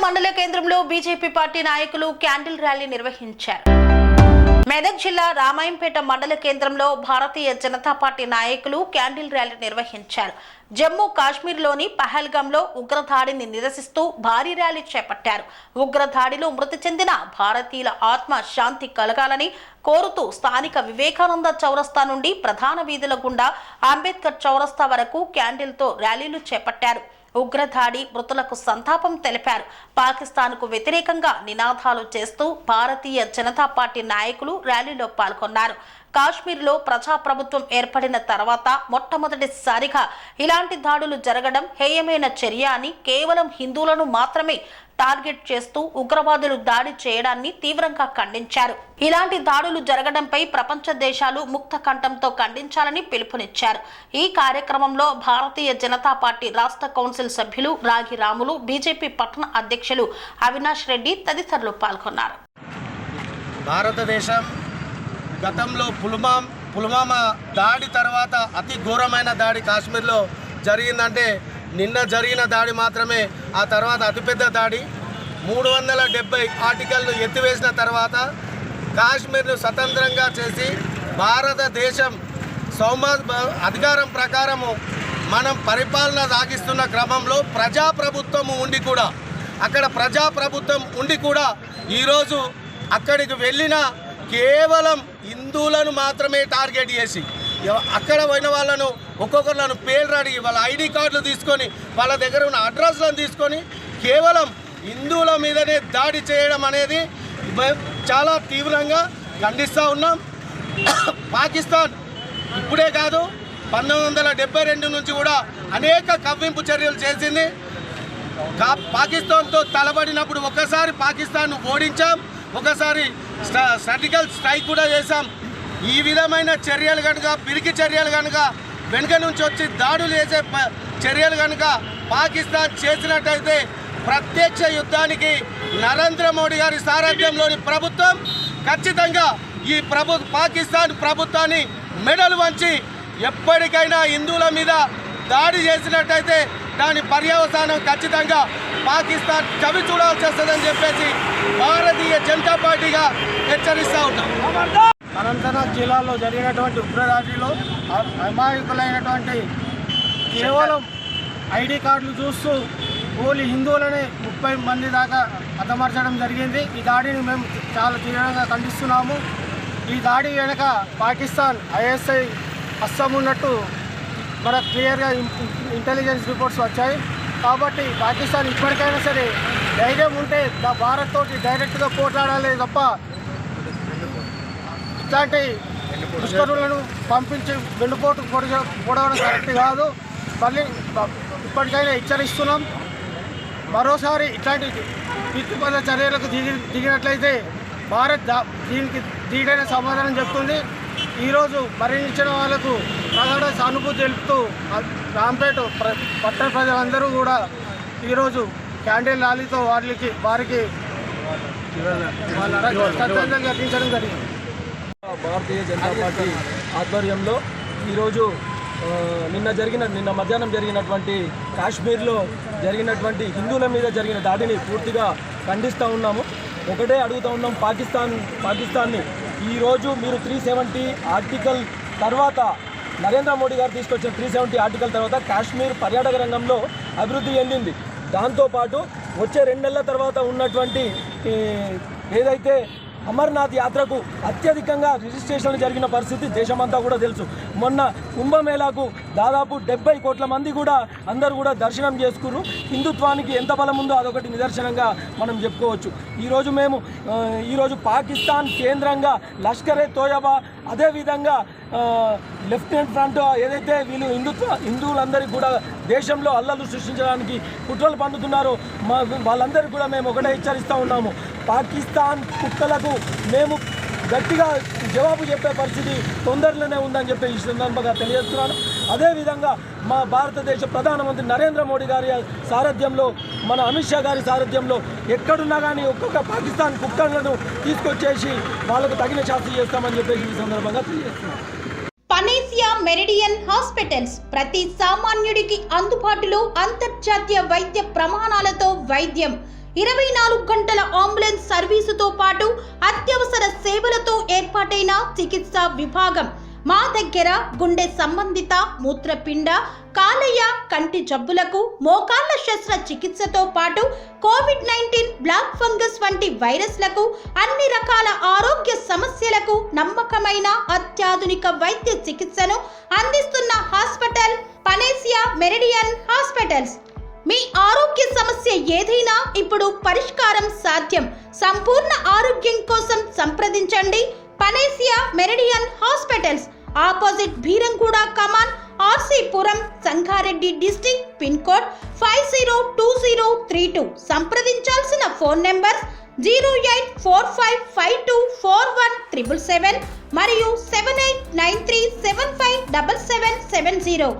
మండల కేంద్రంలో BJP party నాయకులు క్యాండిల్ ర్యాలీ నిర్వహించారు. మెదక్ జిల్లా రామాయంపేట మండల కేంద్రంలో భారతీయ జనతా పార్టీ నాయకులు క్యాండిల్ ర్యాలీ నిర్వహించారు. జమ్మూ కాశ్మీర్లోని పహల్గాంలో ఉగ్రదాడిని నిరసిస్తూ భారీ ర్యాలీ చేపట్టారు. ఉగ్రదాడిలో మృతి చెందిన భారతీయుల ఆత్మ శాంతి కలగాలని కోరుతూ స్థానిక వివేకానంద చౌరస్తా నుండి ప్రధాన వీధుల గుండా అంబేద్కర్ చౌరస్తా వరకు క్యాండిల్తో ర్యాలీలు చేపట్టారు. ఉగ్రదాడి మృతులకు సంతాపం తెలిపారు. పాకిస్తాన్కు వ్యతిరేకంగా నినాదాలు చేస్తూ భారతీయ జనతా పార్టీ నాయకులు ర్యాలీలో పాల్గొన్నారు. కాశ్మీర్లో ప్రజాప్రభుత్వం ఏర్పడిన తర్వాత మొట్టమొదటిసారిగా ఇలాంటి దాడులు జరగడం హేయమైన చర్య అని, కేవలం హిందువులను మాత్రమే టార్గెట్ చేస్తూ ఉగ్రవాదులు దాడి చేయడాన్ని తీవ్రంగా ఖండించారు. ఇలాంటి దాడులు జరగడంపై ప్రపంచ దేశాలు ముక్త కంఠంతో ఖండించాలని పిలుపునిచ్చారు. ఈ కార్యక్రమంలో భారతీయ జనతా పార్టీ రాష్ట్ర కౌన్సిల్ సభ్యులు రాగి రాములు, బీజేపీ పట్టణ అధ్యక్షులు అవినాష్ రెడ్డి తదితరులు పాల్గొన్నారు. భారతదేశం గతంలో పుల్వామా దాడి తర్వాత అతి ఘోరమైన దాడి కాశ్మీర్లో జరిగిందంటే నిన్న జరిగిన దాడి మాత్రమే. ఆ తర్వాత అతిపెద్ద దాడి 370 ఆర్టికల్ను ఎత్తివేసిన తర్వాత కాశ్మీర్ను స్వతంత్రంగా చేసి భారతదేశం అధికారం ప్రకారము మనం పరిపాలన సాగిస్తున్న క్రమంలో ప్రజాప్రభుత్వం ఉండి కూడా ఈరోజు అక్కడికి వెళ్ళిన కేవలం హిందువులను మాత్రమే టార్గెట్ చేసి అక్కడ పోయిన వాళ్ళను ఒక్కొక్కరులను పేర్లు అడిగి వాళ్ళ ఐడి కార్డులు తీసుకొని వాళ్ళ దగ్గర ఉన్న అడ్రస్లను తీసుకొని కేవలం హిందువుల మీదనే దాడి చేయడం అనేది చాలా తీవ్రంగా ఖండిస్తూ ఉన్నాం. పాకిస్తాన్ ఇప్పుడే కాదు 1972 నుంచి కూడా అనేక కవ్వింపు చర్యలు చేసింది. పాకిస్తాన్తో తలబడినప్పుడు ఒకసారి పాకిస్తాన్ను ఓడించాం, ఒకసారి సర్జికల్ స్ట్రైక్ కూడా చేశాం. ఈ విధమైన చర్యలు కనుక, పిరికి చర్యలు కనుక, వెనుక నుంచి వచ్చి దాడులు చేసే చర్యలు కనుక పాకిస్తాన్ చేసినట్టయితే ప్రత్యక్ష యుద్ధానికి నరేంద్ర మోడీ గారి సారథ్యంలోని ప్రభుత్వం ఖచ్చితంగా ఈ పాకిస్తాన్ ప్రభుత్వాన్ని మెడలు వంచి ఎప్పటికైనా హిందువుల మీద దాడి చేసినట్టయితే దాని పర్యవసానం ఖచ్చితంగా పాకిస్తాన్ చవి చూడాల్సి వస్తుందని చెప్పేసి భారతీయ జనతా పార్టీగా హెచ్చరిస్తూ ఉన్నాం. అనంతనాగ్ జిల్లాలో జరిగినటువంటి ఉగ్రదాడిలో అమాయకులైనటువంటి కేవలం ఐడి కార్డులు చూస్తూ ఓన్లీ హిందువులనే 30 మంది దాకా హతమార్చడం జరిగింది. ఈ దాడిని మేము చాలా తీవ్రంగా ఖండిస్తున్నాము. ఈ దాడి వెనక పాకిస్తాన్ ఐఎస్ఐ హస్తం ఉన్నట్టు మనకు క్లియర్గా ఇంటెలిజెన్స్ రిపోర్ట్స్ వచ్చాయి. కాబట్టి పాకిస్తాన్ ఇప్పటికైనా సరే ధైర్యం ఉంటే భారత్ తోటి డైరెక్ట్గా పోట్లాడాలి తప్ప ఇట్లాంటి దుష్కరులను పంపించి వెన్నుపోటు పొడవడం కరెక్ట్ కాదు. మళ్ళీ ఇప్పటికైనా హెచ్చరిస్తున్నాం. మరోసారి ఇట్లాంటి ప్రతిపద చర్యలకు దిగినట్లయితే భారత్ దీనికి ధీటైన సమాధానం చెప్తుంది. ఈరోజు మరణించిన వాళ్ళకు ప్రగాఢ సానుభూతి తెలుపుతూ రాంపేట పట్టణ ప్రజలందరూ కూడా ఈరోజు క్యాండిల్ ర్యాలీతో వారికి శ్రద్ధాంజలి ఘటించడం జరిగింది. భారతీయ జనతా పార్టీ ఆధ్వర్యంలో ఈరోజు నిన్న మధ్యాహ్నం జరిగినటువంటి కాశ్మీర్లో జరిగినటువంటి హిందువుల మీద జరిగిన దాడిని పూర్తిగా ఖండిస్తూ ఉన్నాము. ఒకటే అడుగుతూ ఉన్నాం పాకిస్తాన్ని, ఈరోజు మీరు 370 ఆర్టికల్ తర్వాత నరేంద్ర మోడీ గారు తీసుకొచ్చిన 370 ఆర్టికల్ తర్వాత కాశ్మీర్ పర్యాటక రంగంలో అభివృద్ధి చెందింది. దాంతోపాటు వచ్చే 2 నెలల తర్వాత ఉన్నటువంటి ఏదైతే అమర్నాథ్ యాత్రకు అత్యధికంగా రిజిస్ట్రేషన్లు జరిగిన పరిస్థితి దేశమంతా కూడా తెలుసు. మొన్న కుంభమేళాకు దాదాపు 70 కోట్ల మంది కూడా అందరూ కూడా దర్శనం చేసుకున్నారు. హిందుత్వానికి ఎంత బలం ఉందో అదొకటి నిదర్శనంగా మనం చెప్పుకోవచ్చు. ఈరోజు పాకిస్తాన్ కేంద్రంగా లష్కరే తోయబా, అదేవిధంగా లెఫ్టినెంట్ ఫ్రంట్ ఏదైతే వీళ్ళు హిందువులందరికీ కూడా దేశంలో అల్లర్లు సృష్టించడానికి కుట్రలు పన్నుతున్నారో వాళ్ళందరికీ కూడా మేము ఒకటే హెచ్చరిస్తూ ఉన్నాము. పాకిస్తాన్ కుట్రలకు మేము గట్టిగా జవాబు చెప్పే పరిస్థితి తొందరలోనే ఉందని చెప్పి ఈ సందర్భంగా తెలియజేస్తున్నాను. అదేవిధంగా మా భారతదేశ ప్రధానమంత్రి నరేంద్ర మోడీ గారి సారథ్యంలో, మన అమిత్ షా గారి సారథ్యంలో ఎక్కడున్నా కానీ ఒక్కొక్క పాకిస్తాన్ కుట్రలను తీసుకొచ్చేసి వాళ్ళకు తగిన శాస్త్రి చేస్తామని చెప్పేసి ఈ సందర్భంగా తెలియజేస్తున్నాను. పనేసియా మెరిడియన్ హాస్పిటల్స్ ప్రతి సామాన్యుడికి అందుబాటులో అంతర్జాతీయ వైద్య ప్రమాణాలతో వైద్యం. 24 గంటల అంబులెన్స్ సర్వీసుతో పాటు అత్యవసర సేవలతో ఏర్పాటైన చికిత్సా విభాగం. మా దగ్గర గుండె సంబంధిత, మూత్రపిండ, కాలేయ, కంటి జబ్బులకు, మోకాళ్ల శస్త్రచికిత్సతో పాటు కోవిడ్-19, బ్లాక్ ఫంగస్ వంటి వైరస్లకు, అన్ని రకాల ఆరోగ్య సమస్యలకు నమ్మకమైన అత్యాధునిక వైద్య చికిత్సను అందిస్తున్న హాస్పిటల్ పనేసియా మెరిడియన్ హాస్పిటల్స్. మీ ఆరోగ్య సమస్య ఏదైనా ఇప్పుడు పరిష్కారం సాధ్యం. సంపూర్ణ ఆరోగ్యం కోసం సంప్రదించండి Panacea Meridian hospitals, opposite Beeramguda కమాన్, RC Puram, Sangareddy district, pin code 502032. సంప్రదించాల్సిన ఫోన్ నెంబర్ 0845524177 మరియు 7893757770.